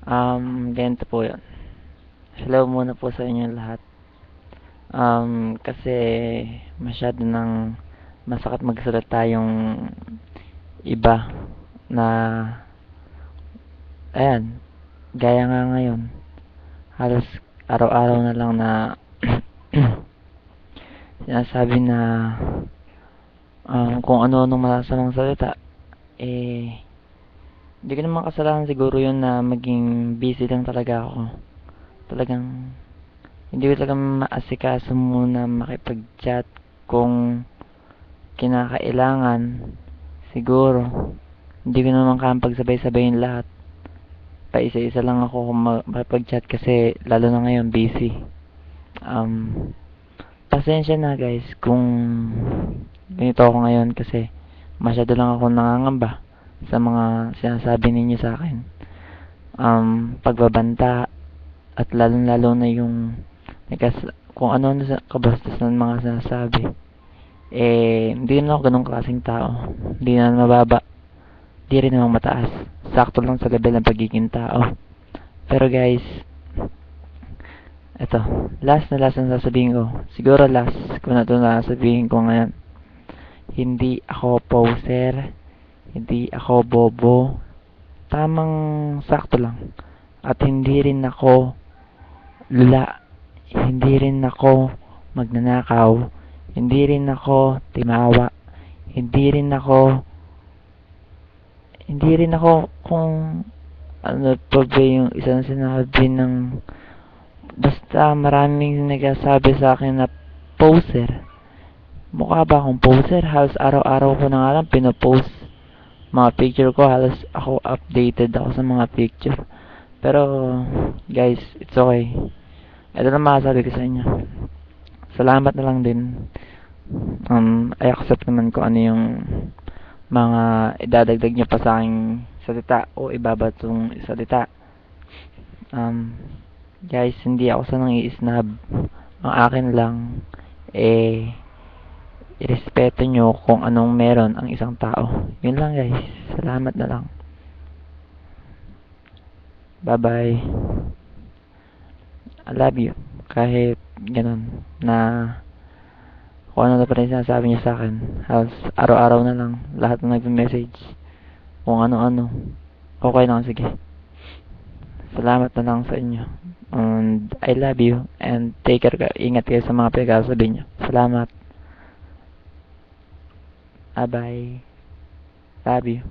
Ganito po yun. Hello muna po sa inyo lahat. Kasi masyado ng masakit magsalita yung iba na, ayan, gaya nga ngayon, halos araw-araw na lang na sinasabi na kung ano-anong masasamang salita, eh, hindi ko naman kasalanan siguro yun na maging busy lang talaga ako. Talagang hindi ko talaga maasikaso muna makipag-chat kung kinakailangan. Siguro hindi ko naman kayang pagsabay-sabayin lahat. Paisa-isa lang ako kung makipag-chat kasi lalo na ngayon busy. Um, Pasensya na guys kung ganito ako ngayon kasi masyado lang ako nangangamba sa mga sinasabi ninyo sa akin. Pagbabanta at lalo-lalo na yung kung ano na kabastos ng mga sinasabi. Hindi naman ako ganong klaseng tao. Hindi naman mababa. Hindi rin naman mataas. Sakto lang sa level ng pagiging tao. Pero guys, eto, last na sasabihin ko. Siguro last ko na ito na sasabihin ko ngayon. Hindi ako poser. Hindi ako bobo. Tamang sakto lang. At hindi rin ako lula. Hindi rin ako magnanakaw. Hindi rin ako timawa. Hindi rin ako hindi rin ako kung ano pa ba yung isang sinabi ng basta maraming nagsasabi sa akin na poser. Mukha ba akong poser? Halos araw-araw ko na nga lang pinopost mga picture ko. Halos ako updated ako sa mga picture. Pero guys, it's okay. Ito lang masasabi ko sa inyo. Salamat na lang din. I accept naman ko ano yung mga idadagdag nyo pa sa aking salita o ibabatong salita. Guys, hindi ako sa nang i-snub. Ang akin lang, irespeto nyo kung anong meron ang isang tao. Yun lang guys. Salamat na lang. Bye-bye. I love you. Kahit ganun na kung ano na pa rin sinasabi niya sa akin. Halos araw-araw na lang lahat na nagme-message. Kung ano-ano. Okay lang, sige. Salamat na lang sa inyo. And I love you. And take care. Ingat kayo sa mga pinagsasabi niyo. Salamat. Bye-bye. Love you.